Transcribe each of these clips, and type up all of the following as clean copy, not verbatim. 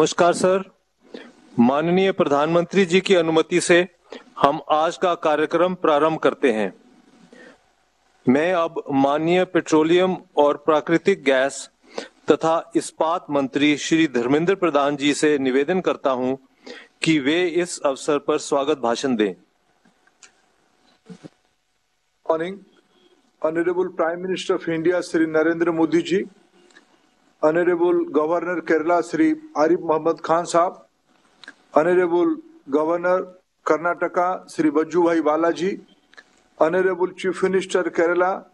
नमस्कार सर। माननीय प्रधानमंत्री जी की अनुमति से हम आज का कार्यक्रम प्रारंभ करते हैं। मैं अब माननीय पेट्रोलियम और प्राकृतिक गैस तथा इस्पात मंत्री श्री धर्मेंद्र प्रधान जी से निवेदन करता हूं कि वे इस अवसर पर स्वागत भाषण दें। Morning, Honorable Prime Minister of India Shri Narendra Modi ji, Honorable Governor Kerala Shri Arif Mohammed Khan Sahab, Honorable Governor Karnataka Shri Vajubhai Vala ji, Honorable Chief Minister Kerala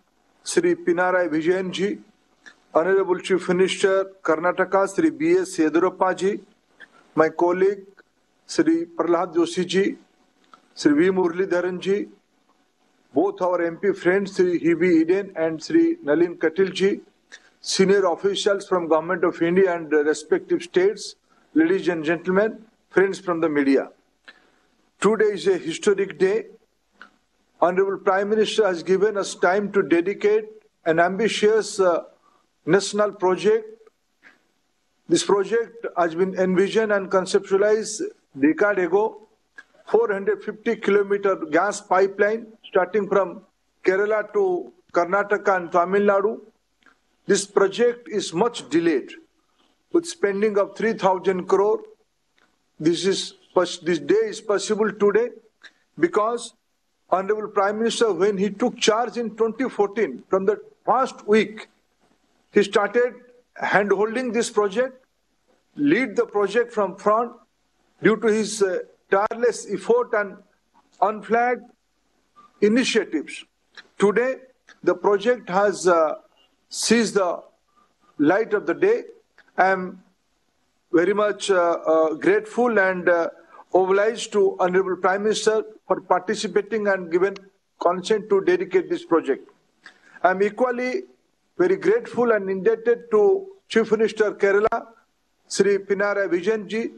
Shri Pinarayi Vijayan ji, Honorable Chief Minister Karnataka Shri B.S. Yedurappa ji, my colleague Shri Prahlad Joshi ji, Shri V. Muralidharan ji, both our MP friends Shri Hebe Eden and Shri Nalin Katil ji, senior officials from Government of India and respective states, ladies and gentlemen, friends from the media. Today is a historic day. Honorable Prime Minister has given us time to dedicate an ambitious national project. This project has been envisioned and conceptualized a decade ago. 450-kilometer gas pipeline starting from Kerala to Karnataka and Tamil Nadu. This project is much delayed with spending of 3,000 crore. This day is possible today because Honorable Prime Minister, when he took charge in 2014, from the first week, he started hand-holding this project, lead the project from front due to his tireless effort and unflagged initiatives. Today, the project has seized the light of the day. I am very much grateful and obliged to Honorable Prime Minister for participating and given consent to dedicate this project. I am equally very grateful and indebted to Chief Minister Kerala, Shri Pinarayi Vijayan ji.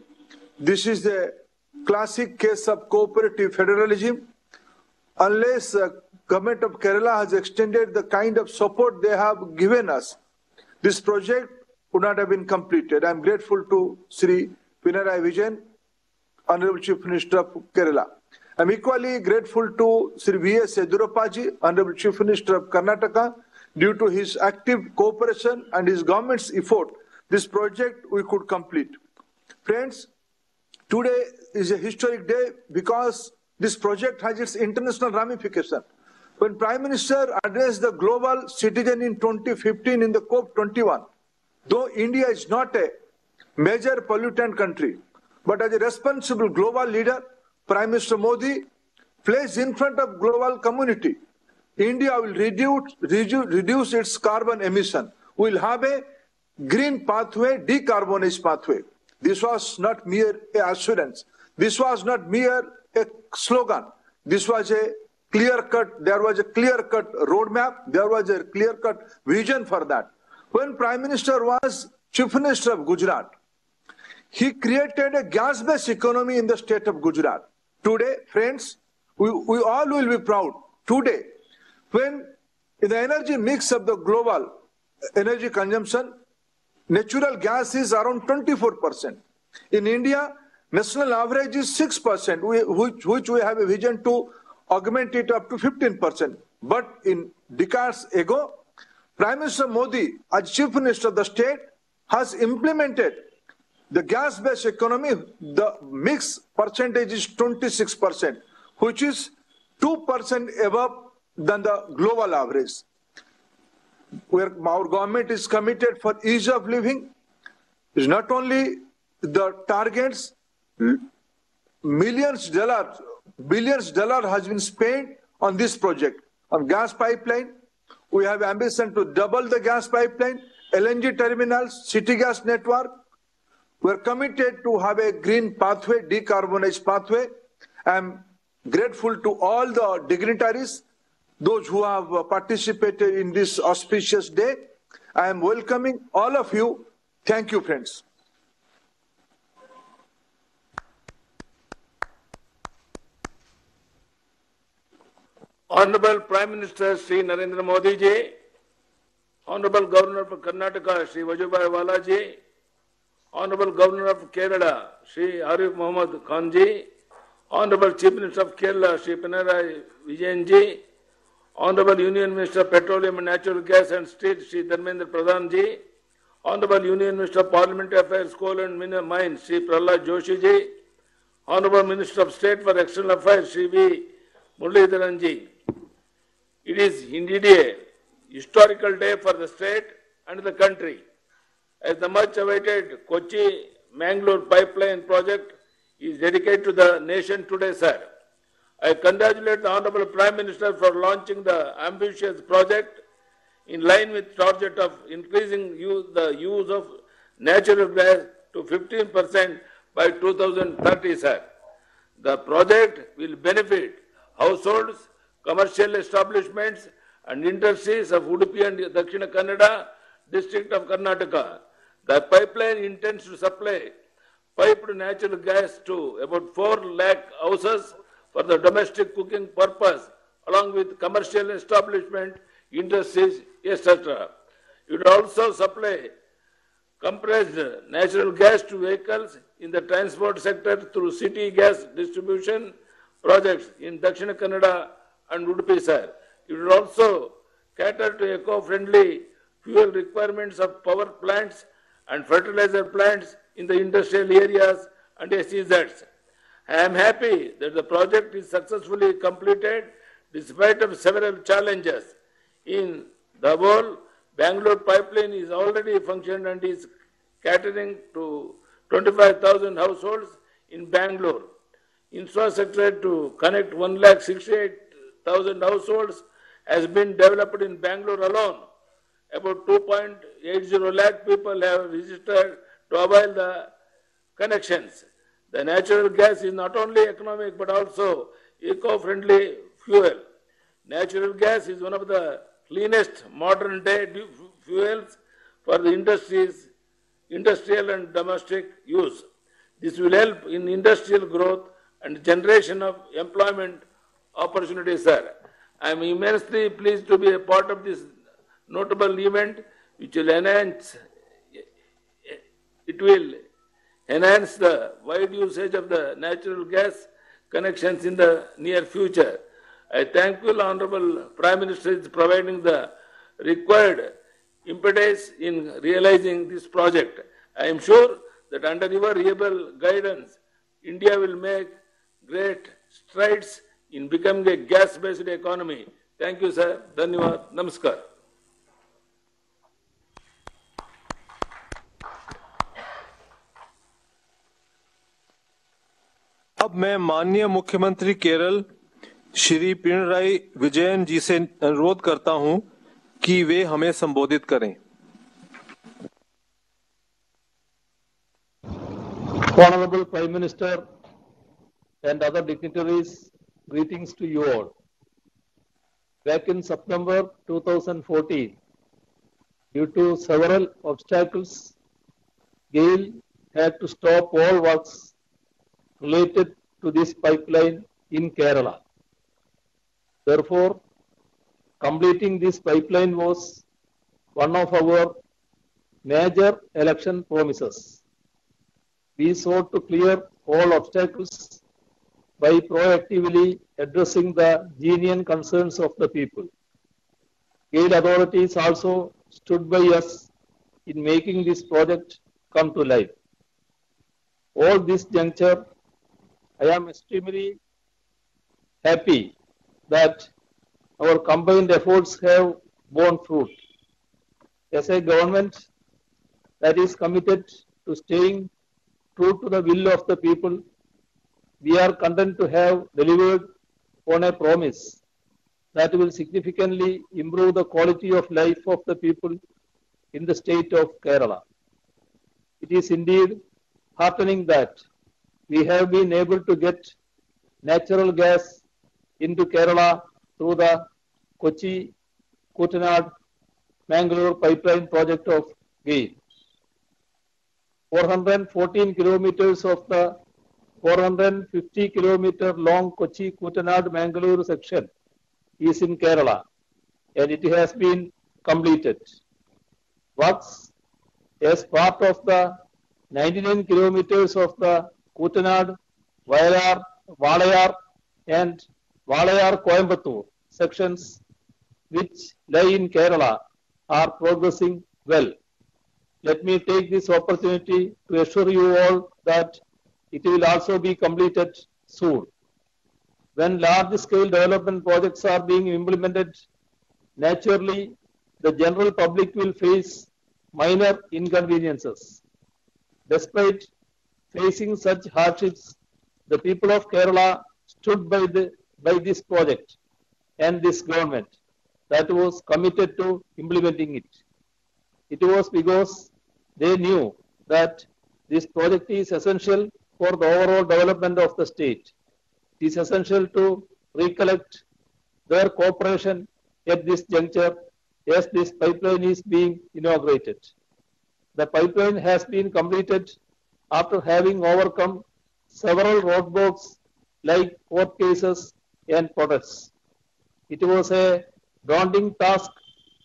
This is the classic case of cooperative federalism. Unless Government of Kerala has extended the kind of support they have given us, this project would not have been completed. I am grateful to Shri Pinarayi Vijayan, Honorable Chief Minister of Kerala. I am equally grateful to Shri V.S. Yedurappa ji, Honorable Chief Minister of Karnataka. Due to his active cooperation and his government's effort, this project we could complete. Friends, today is a historic day because this project has its international ramification. When Prime Minister addressed the global citizen in 2015 in the COP21, though India is not a major pollutant country, but as a responsible global leader, Prime Minister Modi placed in front of global community. India will reduce its carbon emission. We will have a green pathway, decarbonized pathway. This was not mere assurance. This was not mere a slogan. This was a clear-cut, there was a clear-cut roadmap, there was a clear-cut vision for that. When Prime Minister was Chief Minister of Gujarat, he created a gas-based economy in the state of Gujarat. Today, friends, we all will be proud. Today, when in the energy mix of the global energy consumption, natural gas is around 24%. In India, national average is 6%, which we have a vision to augment it up to 15%. But in decades ago, Prime Minister Modi, as Chief Minister of the state, has implemented the gas-based economy. The mix percentage is 26%, which is 2% above than the global average. Where our government is committed for ease of living, is not only the targets, billions dollars has been spent on this project. On gas pipeline, we have ambition to double the gas pipeline, LNG terminals, city gas network. We are committed to have a green pathway, decarbonized pathway. I am grateful to all the dignitaries, those who have participated in this auspicious day. I am welcoming all of you. Thank you, friends. Honorable Prime Minister Shri Narendra Modi ji, Honorable Governor of Karnataka Shri Vajubhai Vala ji, Honorable Governor of Kerala, Shri Arif Mohammed Khanji, Honorable Chief Minister of Kerala, Shri Pinarayi Vijayanji, Honorable Union Minister of Petroleum and Natural Gas and Steel, Shri Dharmendra Pradhanji, Honorable Union Minister of Parliamentary Affairs, Coal and Mines, Shri Prahlad Joshiji, Honorable Minister of State for External Affairs, Shri V. Muralidharanji. It is indeed a historical day for the state and the country, as the much-awaited Kochi-Mangalore pipeline project is dedicated to the nation today, sir. I congratulate the Honorable Prime Minister for launching the ambitious project in line with target of increasing the use of natural gas to 15% by 2030, sir. The project will benefit households, commercial establishments and industries of Udupi and Dakshina Kannada district of Karnataka. The pipeline intends to supply piped natural gas to about 4 lakh houses for the domestic cooking purpose, along with commercial establishment, industries, etc. It will also supply compressed natural gas to vehicles in the transport sector through city gas distribution projects in Dakshina Kannada and Udupi, sir. It will also cater to eco-friendly fuel requirements of power plants and fertilizer plants in the industrial areas and SEZs. I am happy that the project is successfully completed despite of several challenges. In the whole, Bangalore pipeline is already functioning and is catering to 25,000 households in Bangalore. Infrastructure to connect 1,68,000 households has been developed in Bangalore alone. About 2.80 lakh people have registered to avail the connections. The natural gas is not only economic but also eco-friendly fuel. Natural gas is one of the cleanest modern day fuels for the industrial and domestic use. This will help in industrial growth and generation of employment opportunities, sir. I am immensely pleased to be a part of this notable event, which will enhance the wide usage of the natural gas connections in the near future. I thank you, Honorable Prime Minister, for providing the required impetus in realizing this project. I am sure that under your able guidance, India will make great strides in becoming a gas-based economy. Thank you, sir. Dhanyavad. Namaskar. अब मैं माननीय मुख्यमंत्री केरल श्री पिनराई विजयन जी से अनुरोध करता हूं कि वे हमें संबोधित करें। Honorable Prime Minister and other dignitaries, greetings to you all. Back in September 2014, due to several obstacles, GAIL had to stop all works related to this pipeline in Kerala. Therefore, completing this pipeline was one of our major election promises. We sought to clear all obstacles by proactively addressing the genuine concerns of the people. GAIL authorities also stood by us in making this project come to life. All this juncture, I am extremely happy that our combined efforts have borne fruit. As a government that is committed to staying true to the will of the people, we are content to have delivered on a promise that will significantly improve the quality of life of the people in the state of Kerala. It is indeed heartening that we have been able to get natural gas into Kerala through the Kochi-Kuttanad-Mangalore pipeline project of GAIL. 414 kilometers of the 450 kilometer long Kochi-Kuttanad-Mangalore section is in Kerala, and it has been completed. Works as part of the 99 kilometers of the Kutanad, Valayar and Valayar-Coimbatore sections which lie in Kerala are progressing well. Let me take this opportunity to assure you all that it will also be completed soon. When large-scale development projects are being implemented, naturally, the general public will face minor inconveniences. Despite facing such hardships, the people of Kerala stood by this project and this government that was committed to implementing it. It was because they knew that this project is essential for the overall development of the state. It is essential to recollect their cooperation at this juncture as this pipeline is being inaugurated. The pipeline has been completed after having overcome several roadblocks like court cases and protests. It was a daunting task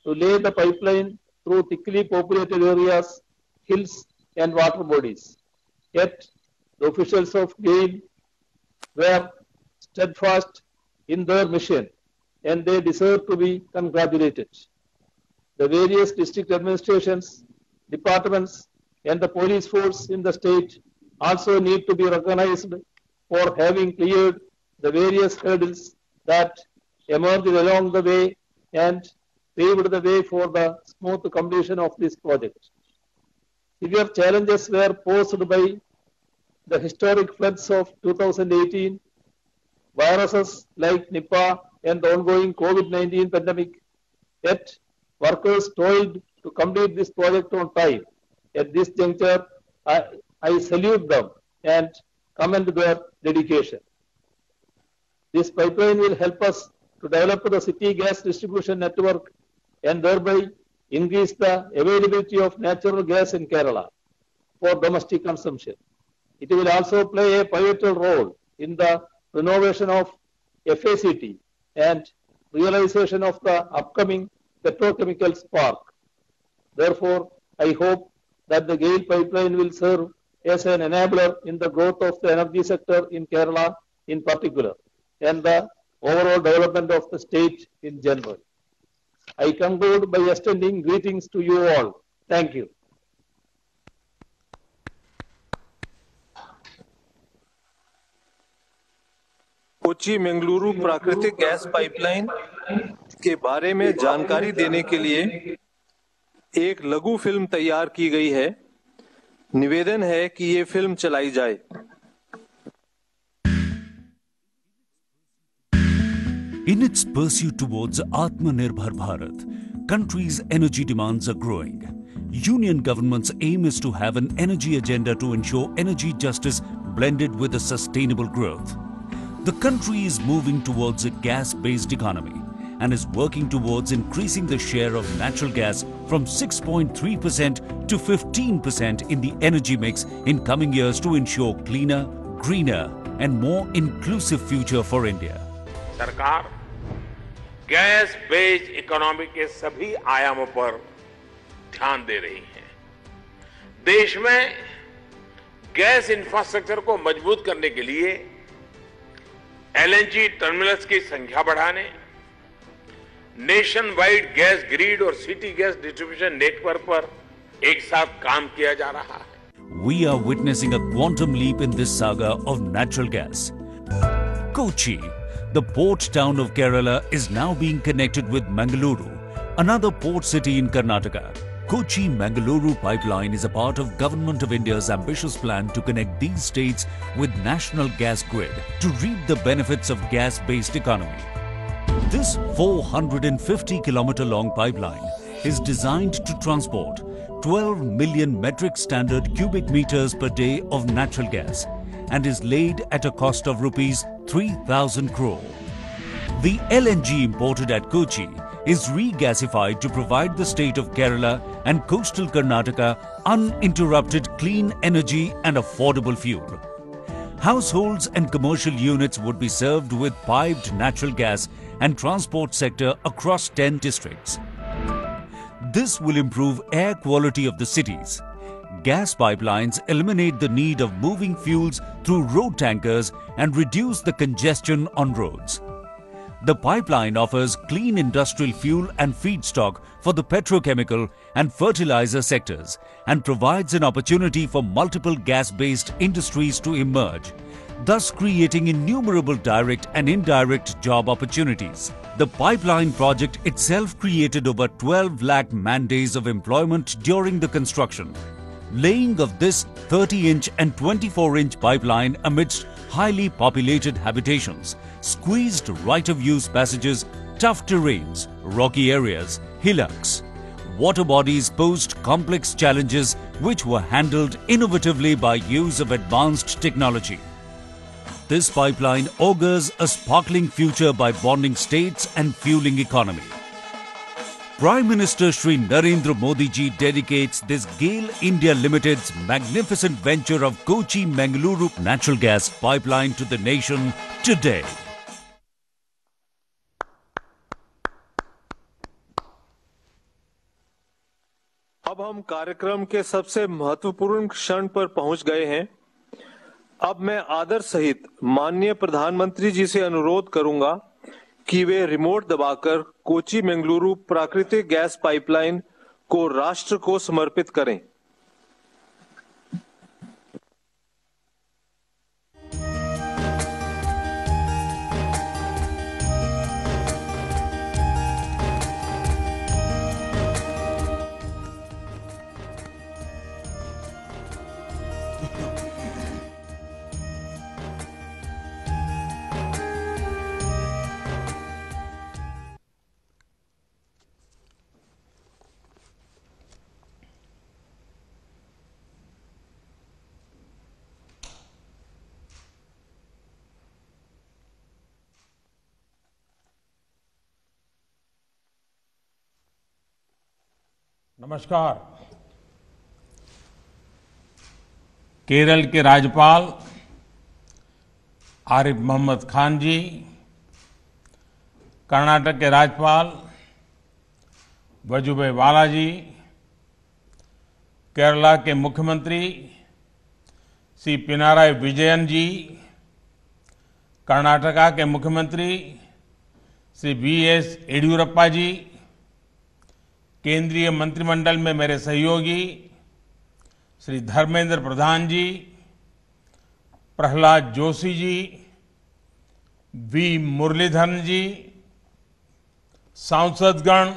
to lay the pipeline through thickly populated areas, hills and water bodies. Yet, the officials of GAIL were steadfast in their mission and they deserve to be congratulated. The various district administrations, departments and the police force in the state also need to be recognized for having cleared the various hurdles that emerged along the way and paved the way for the smooth completion of this project. Severe challenges were posed by the historic floods of 2018, viruses like Nipah and the ongoing COVID-19 pandemic. Yet, workers toiled to complete this project on time. At this juncture, I salute them and commend their dedication. This pipeline will help us to develop the city gas distribution network and thereby increase the availability of natural gas in Kerala for domestic consumption. It will also play a pivotal role in the renovation of FACT and realization of the upcoming petrochemicals park. Therefore, I hope that the GAIL pipeline will serve as an enabler in the growth of the energy sector in Kerala in particular and the overall development of the state in general. I conclude by extending greetings to you all. Thank you. Kochi Mangaluru प्राकृतिक gas pipeline के बारे में जानकारी देने के लिए एक लघु फिल्म तैयार की गई है। निवेदन है कि ये फिल्म चलाई जाए। In its pursuit towards Atmanirbhar Bharat, country's energy demands are growing. Union government's aim is to have an energy agenda to ensure energy justice blended with a sustainable growth. The country is moving towards a gas-based economy and is working towards increasing the share of natural gas from 6.3% to 15% in the energy mix in coming years to ensure cleaner, greener and more inclusive future for India. सरकार gas based economy के सभी आयामों पर ध्यान दे रही है। देश में गैस इंफ्रास्ट्रक्चर को मजबूत करने के लिए एलएनजी टर्मिनल्स की संख्या बढ़ाने, नेशन वाइड गैस ग्रिड और सिटी गैस डिस्ट्रीब्यूशन नेटवर्क पर एक साथ काम किया जा रहा है। We are witnessing a quantum leap in this saga of natural gas. Kochi, the port town of Kerala, is now being connected with Mangaluru, another port city in Karnataka. Kochi-Mangaluru pipeline is a part of Government of India's ambitious plan to connect these states with national gas grid to reap the benefits of gas-based economy. This 450-kilometer-long pipeline is designed to transport 12 million metric standard cubic meters per day of natural gas and is laid at a cost of rupees 3,000 crore. The LNG imported at Kochi is regasified to provide the state of Kerala and coastal Karnataka uninterrupted clean energy and affordable fuel. Households and commercial units would be served with piped natural gas and transport sector across 10 districts. This will improve air quality of the cities, gas pipelines eliminate the need of moving fuels through road tankers and reduce the congestion on roads. The pipeline offers clean industrial fuel and feedstock for the petrochemical and fertilizer sectors and provides an opportunity for multiple gas-based industries to emerge, thus creating innumerable direct and indirect job opportunities. The pipeline project itself created over 12 lakh man-days of employment during the construction. Laying of this 30-inch and 24-inch pipeline amidst highly populated habitations, squeezed right-of-use passages, tough terrains, rocky areas, hillocks. Water bodies posed complex challenges which were handled innovatively by use of advanced technology. This pipeline augurs a sparkling future by bonding states and fueling economy. Prime Minister Shri Narendra Modi ji dedicates this GAIL India Limited's magnificent venture of Kochi-Mangaluru natural gas pipeline to the nation today. अब हम कार्यक्रम के सबसे महत्वपूर्ण क्षण पर पहुंच गए हैं। अब मैं आदर सहित माननीय प्रधानमंत्री जी से अनुरोध करूंगा कि वे रिमोट दबाकर कोची मंगलुरु प्राकृतिक गैस पाइपलाइन को राष्ट्र को समर्पित करें। नमस्कार। केरल के राज्यपाल आरिफ मोहम्मद खान जी, कर्नाटक के राज्यपाल वजुभाई वाला जी, केरला के मुख्यमंत्री श्री पिनाराई विजयन जी, कर्नाटका के मुख्यमंत्री श्री वी.एस. येडियुरप्पा जी, केंद्रीय मंत्रिमंडल में मेरे सहयोगी श्री धर्मेंद्र प्रधान जी, प्रहलाद जोशी जी, वी मुरलीधरन जी, सांसदगण,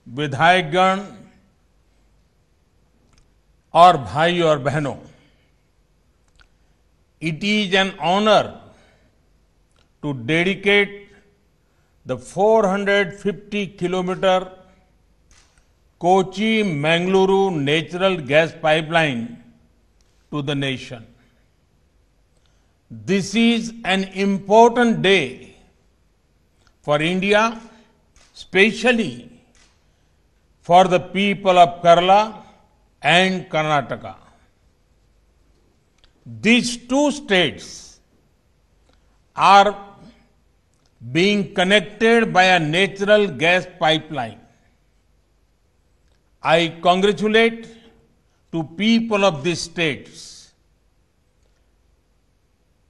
विधायकगण और भाई और बहनों, it is an honour to dedicate the 450 kilometre Kochi Mangaluru natural gas pipeline to the nation. This is an important day for India, especially for the people of Kerala and Karnataka. These two states are being connected by a natural gas pipeline. I congratulate to people of these states.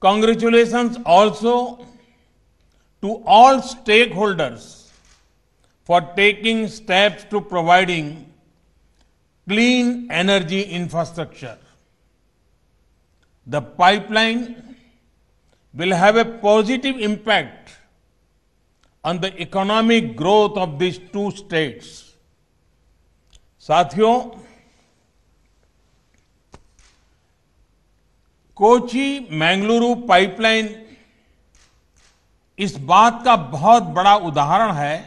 Congratulations also to all stakeholders for taking steps to providing clean energy infrastructure. The pipeline will have a positive impact on the economic growth of these two states. साथियों, Kochi Mangaluru pipeline इस बात का बहुत बड़ा उदाहरण है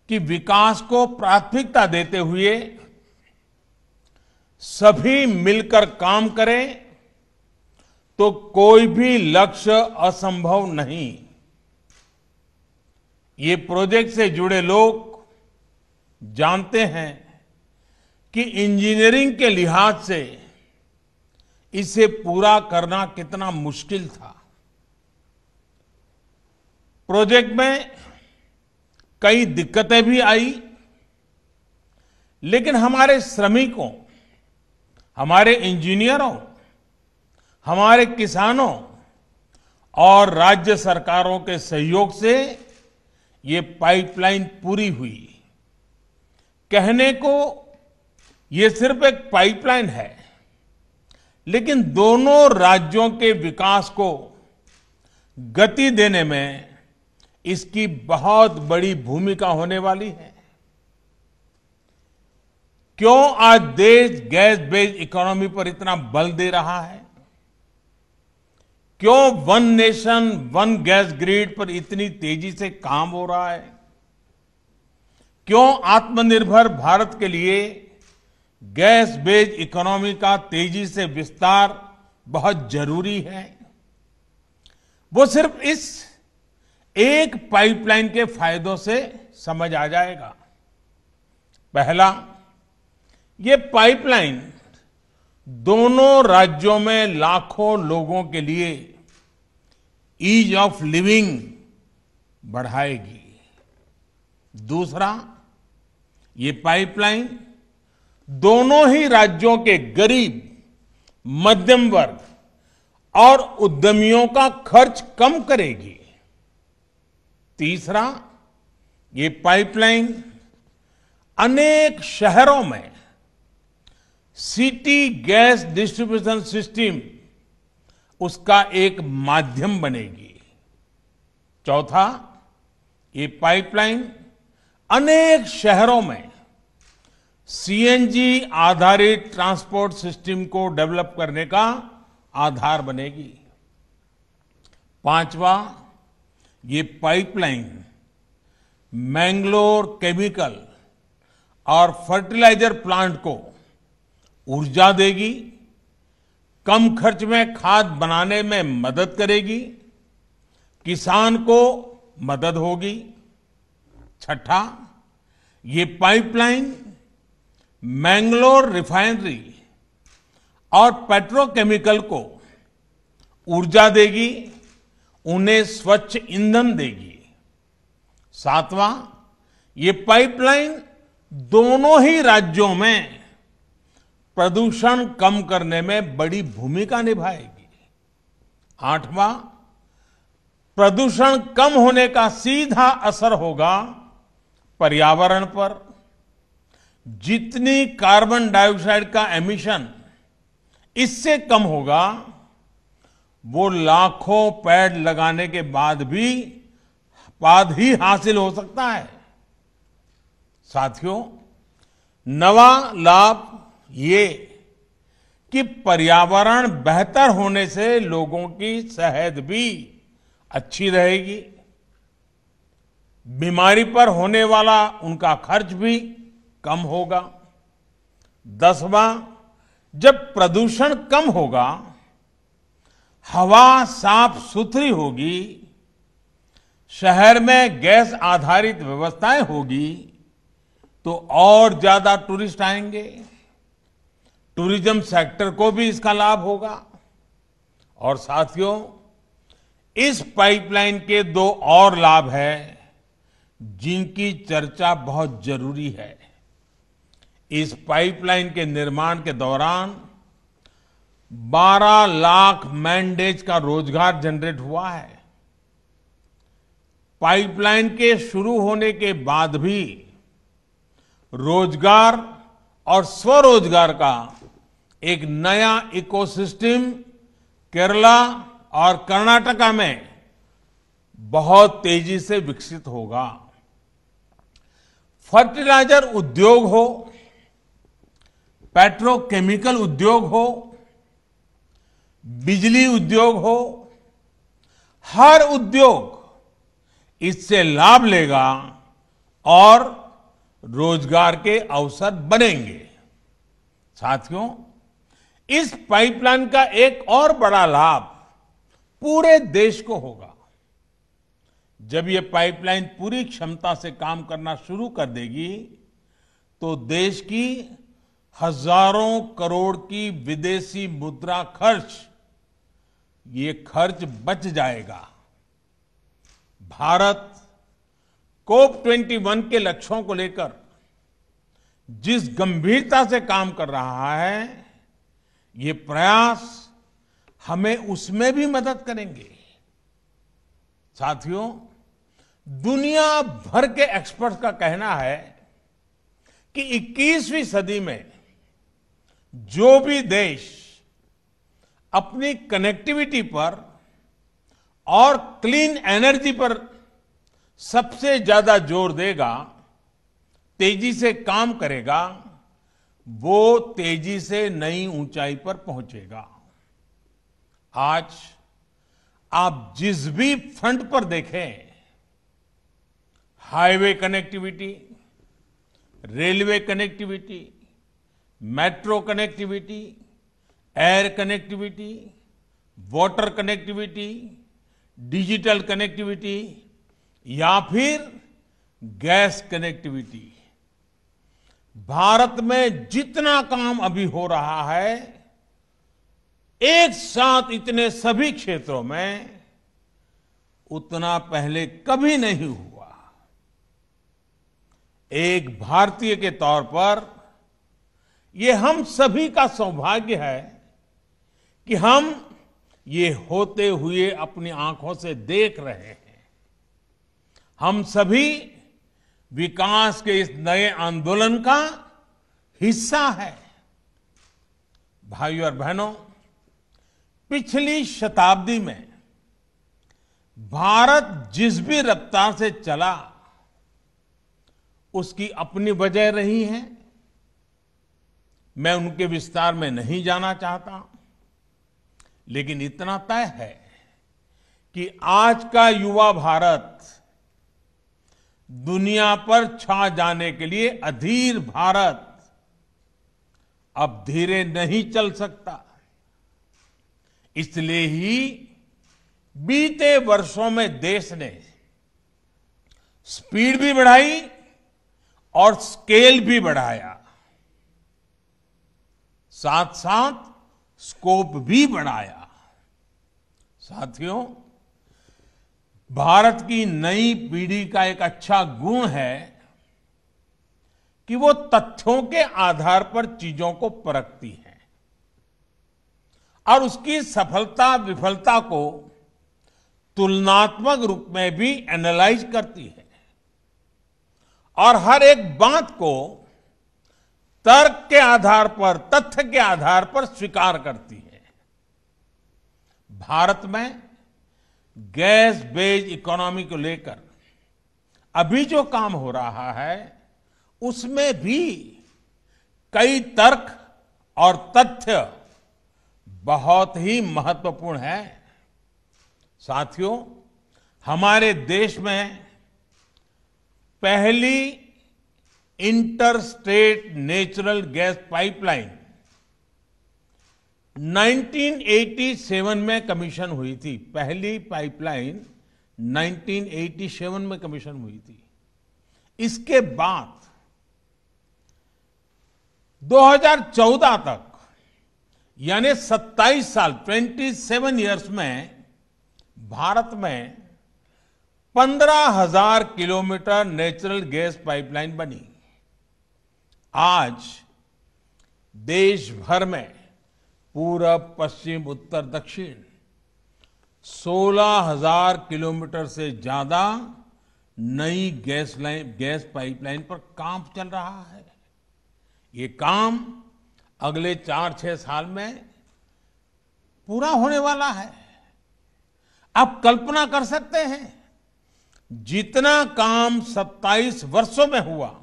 कि विकास को प्राथमिकता देते हुए सभी मिलकर काम करें तो कोई भी लक्ष्य असंभव नहीं। ये प्रोजेक्ट से जुड़े लोग जानते हैं कि इंजीनियरिंग के लिहाज से इसे पूरा करना कितना मुश्किल था। प्रोजेक्ट में कई दिक्कतें भी आई, लेकिन हमारे श्रमिकों हमारे इंजीनियरों, हमारे किसानों और राज्य सरकारों के सहयोग से ये पाइपलाइन पूरी हुई। कहने को ये सिर्फ एक पाइपलाइन है, लेकिन दोनों राज्यों के विकास को गति देने में इसकी बहुत बड़ी भूमिका होने वाली है। क्यों आज देश गैस बेस्ड इकोनॉमी पर इतना बल दे रहा है? क्यों one nation one gas grid पर इतनी तेजी से काम हो रहा है? क्यों आत्मनिर्भर भारत के लिए गैस बेस्ड इकोनॉमी का तेजी से विस्तार बहुत जरूरी है? वो सिर्फ इस एक पाइपलाइन के फायदों से समझ आ जाएगा। पहला, ये पाइपलाइन दोनों राज्यों में लाखों लोगों के लिए ईज ऑफ लिविंग बढ़ाएगी। दूसरा, ये पाइपलाइन दोनों ही राज्यों के गरीब, मध्यम वर्ग और उद्यमियों का खर्च कम करेगी। तीसरा, ये पाइपलाइन अनेक शहरों में सिटी गैस डिस्ट्रीब्यूशन सिस्टम उसका एक माध्यम बनेगी। चौथा, ये पाइपलाइन अनेक शहरों में सीएनजी आधारित ट्रांसपोर्ट सिस्टम को डेवलप करने का आधार बनेगी। पांचवा, ये पाइपलाइन मैंगलोर केमिकल और फर्टिलाइजर प्लांट को ऊर्जा देगी, कम खर्च में खाद बनाने में मदद करेगी, किसान को मदद होगी। छठा, ये पाइपलाइन मैंगलोर रिफाइनरी और पेट्रोकेमिकल को ऊर्जा देगी, उन्हें स्वच्छ ईंधन देगी। सातवां, ये पाइपलाइन दोनों ही राज्यों में प्रदूषण कम करने में बड़ी भूमिका निभाएगी। आठवां, प्रदूषण कम होने का सीधा असर होगा पर्यावरण पर। जितनी कार्बन डाइऑक्साइड का एमिशन इससे कम होगा, वो लाखों पेड़ लगाने के बाद ही हासिल हो सकता है। साथियों, नवा लाभ ये कि पर्यावरण बेहतर होने से लोगों की सेहत भी अच्छी रहेगी, बीमारी पर होने वाला उनका खर्च भी कम होगा। 10वां, जब प्रदूषण कम होगा, हवा साफ सुथरी होगी, शहर में गैस आधारित व्यवस्थाएं होगी, तो और ज्यादा टूरिस्ट आएंगे, टूरिज्म सेक्टर को भी इसका लाभ होगा। और साथियों, इस पाइपलाइन के दो और लाभ हैं जिनकी चर्चा बहुत जरूरी है। इस पाइपलाइन के निर्माण के दौरान 12 लाख मैन डेज का रोजगार जनरेट हुआ है। पाइपलाइन के शुरू होने के बाद भी रोजगार और स्वरोजगार का एक नया इकोसिस्टम केरला और कर्नाटका में बहुत तेजी से विकसित होगा। फर्टिलाइजर उद्योग हो, पेट्रोकेमिकल उद्योग हो, बिजली उद्योग हो, हर उद्योग इससे लाभ लेगा और रोजगार के अवसर बनेंगे। साथियों, इस पाइपलाइन का एक और बड़ा लाभ पूरे देश को होगा। जब ये पाइपलाइन पूरी क्षमता से काम करना शुरू कर देगी, तो देश की हजारों करोड़ की विदेशी मुद्रा ये खर्च बच जाएगा। भारत COP21 के लक्ष्यों को लेकर जिस गंभीरता से काम कर रहा है, ये प्रयास हमें उसमें भी मदद करेंगे। साथियों, दुनिया भर के एक्सपर्ट्स का कहना है कि 21वीं सदी में जो भी देश अपनी कनेक्टिविटी पर और क्लीन एनर्जी पर सबसे ज्यादा जोर देगा, तेजी से काम करेगा, वो तेजी से नई ऊंचाई पर पहुंचेगा। आज आप जिस भी फ्रंट पर देखें, highway connectivity, railway connectivity, metro connectivity, air connectivity, water connectivity, digital connectivity या फिर गैस कनेक्टिविटी, भारत में जितना काम अभी हो रहा है, एक साथ इतने सभी क्षेत्रों में उतना पहले कभी नहीं हुआ। एक भारतीय के तौर पर यह हम सभी का सौभाग्य है कि हम ये होते हुए अपनी आंखों से देख रहे हैं। हम सभी विकास के इस नए आंदोलन का हिस्सा है। भाइयों और बहनों, पिछली शताब्दी में भारत जिस भी रफ्तार से चला, उसकी अपनी वजह रही है। मैं उनके विस्तार में नहीं जाना चाहता, लेकिन इतना तय है कि आज का युवा भारत दुनिया पर छा जाने के लिए अधीर भारत अब धीरे नहीं चल सकता। इसलिए ही बीते वर्षों में देश ने स्पीड भी बढ़ाई और स्केल भी बढ़ाया, साथ साथ स्कोप भी बढ़ाया। साथियों, भारत की नई पीढ़ी का एक अच्छा गुण है कि वो तथ्यों के आधार पर चीजों को परखती है और उसकी सफलता विफलता को तुलनात्मक रूप में भी एनालाइज करती है और हर एक बात को तर्क के आधार पर, तथ्य के आधार पर स्वीकार करती है। भारत में गैस बेस्ड इकोनॉमी को लेकर अभी जो काम हो रहा है, उसमें भी कई तर्क और तथ्य बहुत ही महत्वपूर्ण है। साथियों, हमारे देश में पहली inter state natural gas pipeline 1987 में कमीशन हुई थी। पहली पाइपलाइन 1987 में कमीशन हुई थी। इसके बाद 2014 तक, यानी 27 साल, 27 इयर्स में भारत में 15,000 किलोमीटर नेचुरल गैस पाइपलाइन बनी। आज देश भर में पूरब, पश्चिम, उत्तर, दक्षिण 16,000 किलोमीटर से ज्यादा नई गैस पाइपलाइन पर काम चल रहा है। ये काम अगले 4-6 साल में पूरा होने वाला है। आप कल्पना कर सकते हैं, जितना काम 27 वर्षों में हुआ,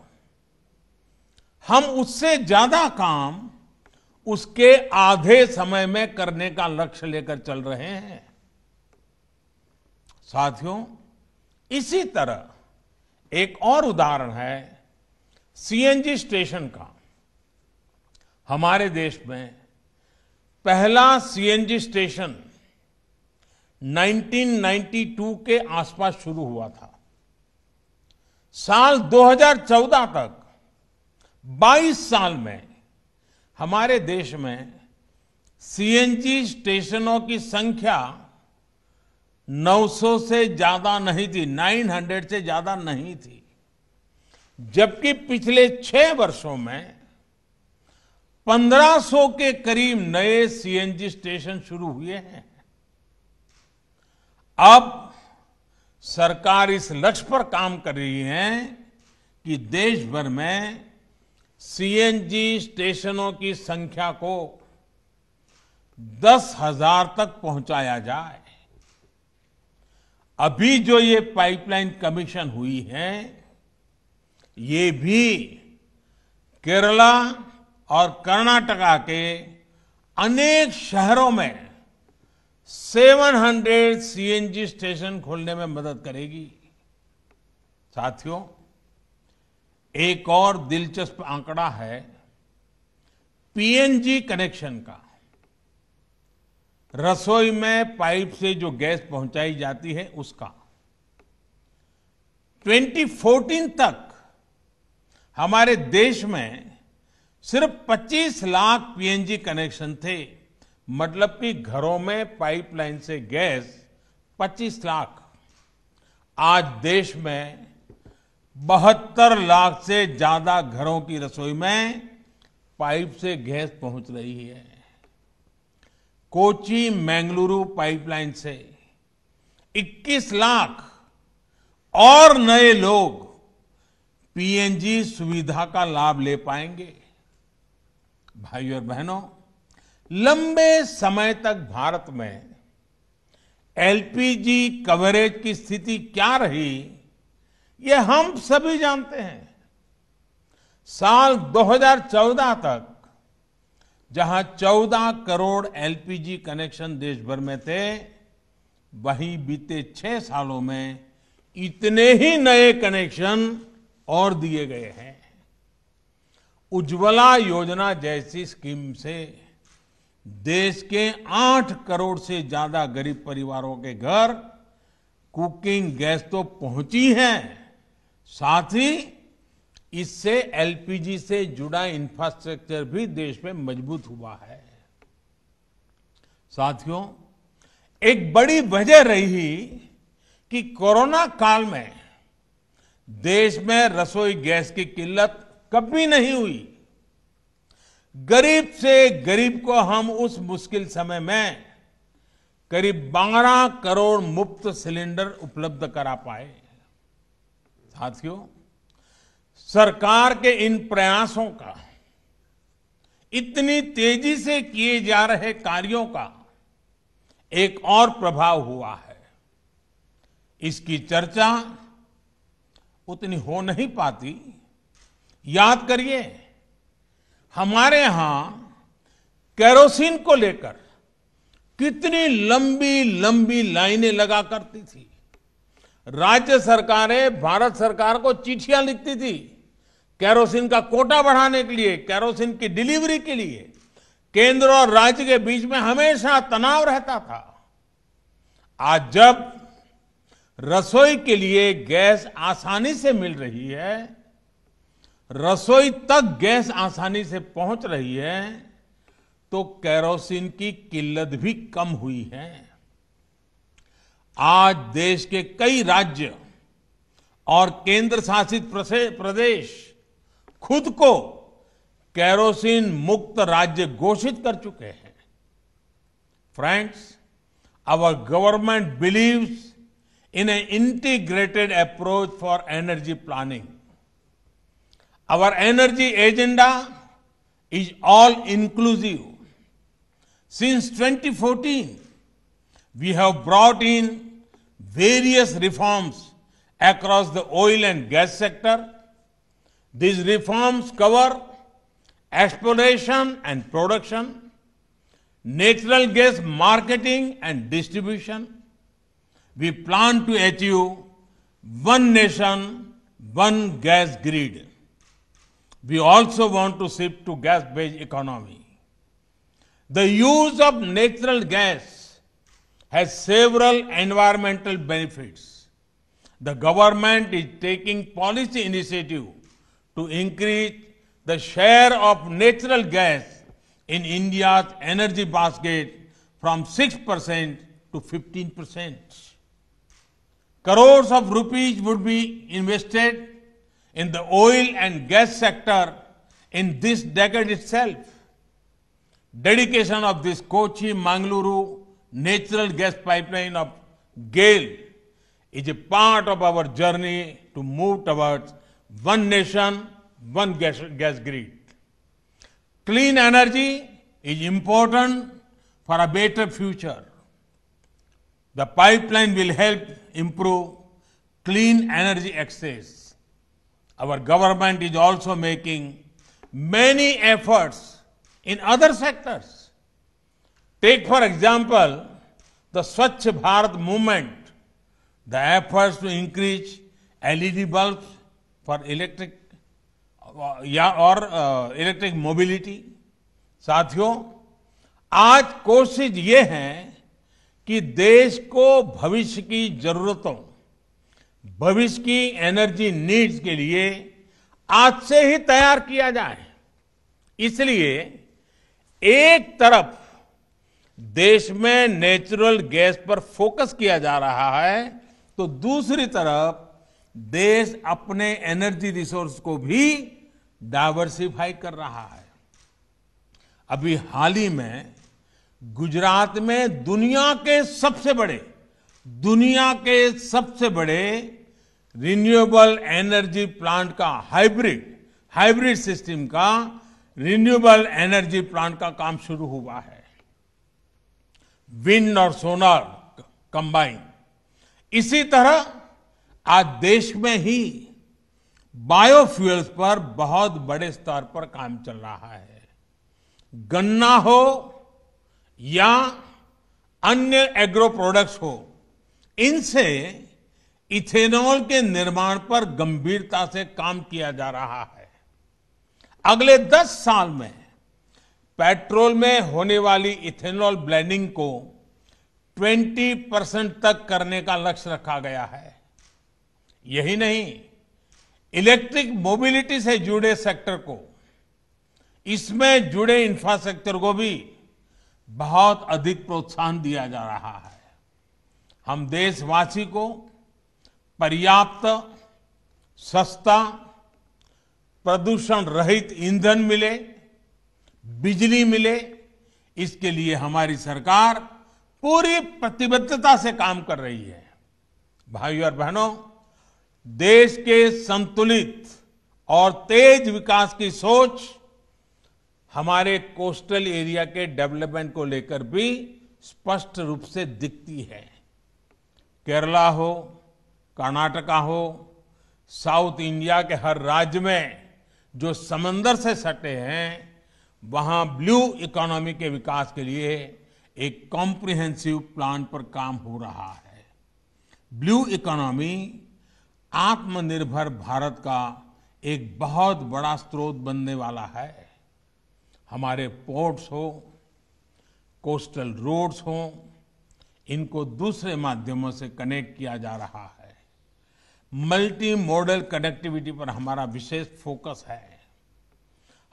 हम उससे ज्यादा काम उसके आधे समय में करने का लक्ष्य लेकर चल रहे हैं। साथियों, इसी तरह एक और उदाहरण है सीएनजी स्टेशन का। हमारे देश में पहला सीएनजी स्टेशन 1992 के आसपास शुरू हुआ था। साल 2014 तक 22 साल में हमारे देश में सीएनजी स्टेशनों की संख्या 900 से ज्यादा नहीं थी, 900 से ज्यादा नहीं थी। जबकि पिछले 6 वर्षों में 1500 के करीब नए सीएनजी स्टेशन शुरू हुए हैं। अब सरकार इस लक्ष्य पर काम कर रही है कि देश भर में सीएनजी स्टेशनों की संख्या को 10,000 तक पहुंचाया जाए। अभी जो ये पाइपलाइन कमीशन हुई है, ये भी केरला और कर्नाटका के अनेक शहरों में 700 सीएनजी स्टेशन खोलने में मदद करेगी। साथियों, एक और दिलचस्प आंकड़ा है पीएनजी कनेक्शन का। रसोई में पाइप से जो गैस पहुंचाई जाती है उसका 2014 तक हमारे देश में सिर्फ 25 लाख पीएनजी कनेक्शन थे। मतलब कि घरों में पाइपलाइन से गैस 25 लाख। आज देश में 72 लाख से ज्यादा घरों की रसोई में पाइप से गैस पहुंच रही है। कोची मैंगलुरु पाइपलाइन से 21 लाख और नए लोग पीएनजी सुविधा का लाभ ले पाएंगे। भाइयों और बहनों, लंबे समय तक भारत में एलपीजी कवरेज की स्थिति क्या रही, ये हम सभी जानते हैं। साल 2014 तक जहां 14 करोड़ एलपीजी कनेक्शन देश भर में थे, वहीं बीते 6 सालों में इतने ही नए कनेक्शन और दिए गए हैं। उज्ज्वला योजना जैसी स्कीम से देश के 8 करोड़ से ज्यादा गरीब परिवारों के घर कुकिंग गैस तो पहुंची है, साथ ही इससे एलपीजी से जुड़ा इंफ्रास्ट्रक्चर भी देश में मजबूत हुआ है। साथियों, एक बड़ी वजह रही कि कोरोना काल में देश में रसोई गैस की किल्लत कभी नहीं हुई। गरीब से गरीब को हम उस मुश्किल समय में करीब 12 करोड़ मुफ्त सिलेंडर उपलब्ध करा पाए। साथियों, सरकार के इन प्रयासों का, इतनी तेजी से किए जा रहे कार्यों का एक और प्रभाव हुआ है। इसकी चर्चा उतनी हो नहीं पाती। याद करिए, हमारे यहां केरोसिन को लेकर कितनी लंबी लंबी लाइनें लगा करती थी। राज्य सरकारें भारत सरकार को चिट्ठियां लिखती थी केरोसिन का कोटा बढ़ाने के लिए, केरोसिन की डिलीवरी के लिए। केंद्र और राज्य के बीच में हमेशा तनाव रहता था। आज जब रसोई के लिए गैस आसानी से मिल रही है, रसोई तक गैस आसानी से पहुंच रही है, तो केरोसिन की किल्लत भी कम हुई है। आज देश के कई राज्य और केंद्र शासित प्रदेश खुद को केरोसिन मुक्त राज्य घोषित कर चुके हैं। Friends, our government believes in an integrated approach for energy planning. Our energy agenda is all inclusive. Since 2014, we have brought in various reforms across the oil and gas sector. These reforms cover exploration and production, natural gas marketing and distribution. We plan to achieve one nation, one gas grid. We also want to shift to gas-based economy. The use of natural gas has several environmental benefits. The government is taking policy initiative to increase the share of natural gas in India's energy basket from 6% to 15%. Crores of rupees would be invested in the oil and gas sector in this decade itself. Dedication of this Kochi-Mangaluru natural gas pipeline of GAIL is a part of our journey to move towards one nation, one gas grid. Clean energy is important for a better future. The pipeline will help improve clean energy access. Our government is also making many efforts in other sectors. Take, for example, the Swachh Bharat movement, the efforts to increase LED bulbs for electric mobility. साथियों, आज कोशिश ये है कि देश को भविष्य की जरूरतों, भविष्य की एनर्जी नीड्स के लिए आज से ही तैयार किया जाए। इसलिए एक तरफ देश में नेचुरल गैस पर फोकस किया जा रहा है, तो दूसरी तरफ देश अपने एनर्जी रिसोर्स को भी डाइवर्सिफाई कर रहा है। अभी हाल ही में गुजरात में दुनिया के सबसे बड़े रिन्यूएबल एनर्जी प्लांट का हाइब्रिड सिस्टम का रिन्यूएबल एनर्जी प्लांट का काम शुरू हुआ है। विंड और सोलर कंबाइन। इसी तरह आज देश में ही बायोफ्यूल्स पर बहुत बड़े स्तर पर काम चल रहा है। गन्ना हो या अन्य एग्रो प्रोडक्ट्स हो, इनसे इथेनॉल के निर्माण पर गंभीरता से काम किया जा रहा है। अगले 10 साल में पेट्रोल में होने वाली इथेनॉल ब्लेंडिंग को 20% तक करने का लक्ष्य रखा गया है। यही नहीं, इलेक्ट्रिक मोबिलिटी से जुड़े सेक्टर को, इसमें जुड़े इंफ्रास्ट्रक्चर को भी बहुत अधिक प्रोत्साहन दिया जा रहा है। हम देशवासी को पर्याप्त, सस्ता, प्रदूषण रहित ईंधन मिले, बिजली मिले, इसके लिए हमारी सरकार पूरी प्रतिबद्धता से काम कर रही है। भाइयों और बहनों, देश के संतुलित और तेज विकास की सोच हमारे कोस्टल एरिया के डेवलपमेंट को लेकर भी स्पष्ट रूप से दिखती है। केरला हो, कर्नाटका हो, साउथ इंडिया के हर राज्य में जो समंदर से सटे हैं, वहां ब्लू इकोनॉमी के विकास के लिए एक कॉम्प्रिहेंसिव प्लान पर काम हो रहा है। ब्लू इकोनॉमी आत्मनिर्भर भारत का एक बहुत बड़ा स्रोत बनने वाला है। हमारे पोर्ट्स हो, कोस्टल रोड्स हो, इनको दूसरे माध्यमों से कनेक्ट किया जा रहा है। मल्टी मॉडल कनेक्टिविटी पर हमारा विशेष फोकस है।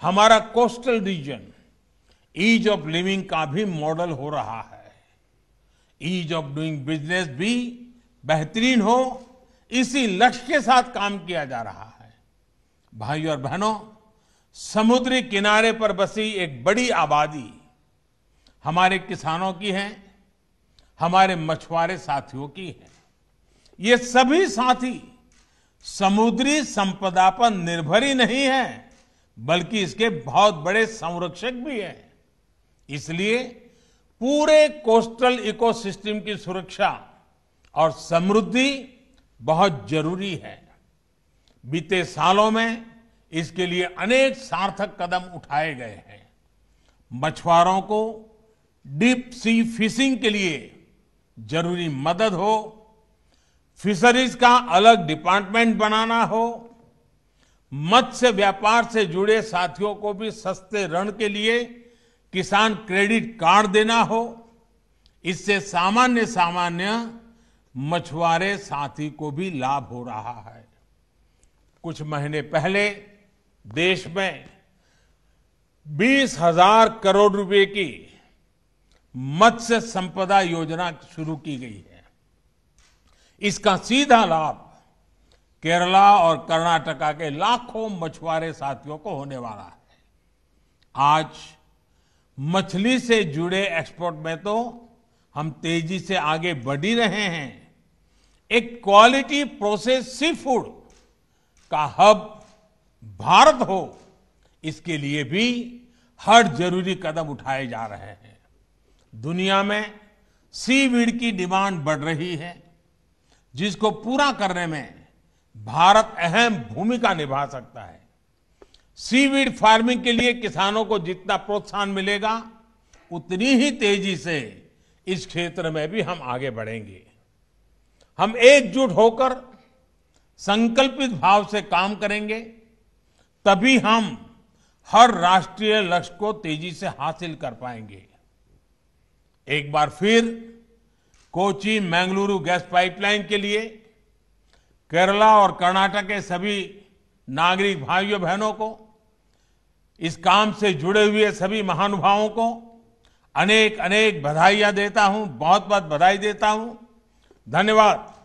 हमारा coastal region ease of living का भी मॉडल हो रहा है। ईज ऑफ डूइंग बिजनेस भी बेहतरीन हो, इसी लक्ष्य के साथ काम किया जा रहा है। भाइयों और बहनों, समुद्री किनारे पर बसी एक बड़ी आबादी हमारे किसानों की है, हमारे मछुआरे साथियों की है। ये सभी साथी समुद्री संपदा पर निर्भर ही नहीं है, बल्कि इसके बहुत बड़े संरक्षक भी हैं। इसलिए पूरे कोस्टल इकोसिस्टम की सुरक्षा और समृद्धि बहुत जरूरी है। बीते सालों में इसके लिए अनेक सार्थक कदम उठाए गए हैं। मछुआरों को डीप सी फिशिंग के लिए जरूरी मदद हो, फिशरीज का अलग डिपार्टमेंट बनाना हो, मत्स्य व्यापार से जुड़े साथियों को भी सस्ते ऋण के लिए किसान क्रेडिट कार्ड देना हो, इससे सामान्य मछुआरे साथी को भी लाभ हो रहा है। कुछ महीने पहले देश में 20,000 करोड़ रुपए की मत्स्य संपदा योजना शुरू की गई है। इसका सीधा लाभ केरला और कर्नाटका के लाखों मछुआरे साथियों को होने वाला है। आज मछली से जुड़े एक्सपोर्ट में तो हम तेजी से आगे बढ़ ही रहे हैं। एक क्वालिटी प्रोसेस सी फूड का हब भारत हो, इसके लिए भी हर जरूरी कदम उठाए जा रहे हैं। दुनिया में सीवीड की डिमांड बढ़ रही है, जिसको पूरा करने में भारत अहम भूमिका निभा सकता है। सीवीड फार्मिंग के लिए किसानों को जितना प्रोत्साहन मिलेगा, उतनी ही तेजी से इस क्षेत्र में भी हम आगे बढ़ेंगे। हम एकजुट होकर संकल्पित भाव से काम करेंगे, तभी हम हर राष्ट्रीय लक्ष्य को तेजी से हासिल कर पाएंगे। एक बार फिर कोची मंगलुरु गैस पाइपलाइन के लिए केरला और कर्नाटक के सभी नागरिक भाइयों बहनों को, इस काम से जुड़े हुए सभी महानुभावों को अनेक अनेक बधाइयां देता हूं, बहुत बहुत बधाई देता हूं। धन्यवाद।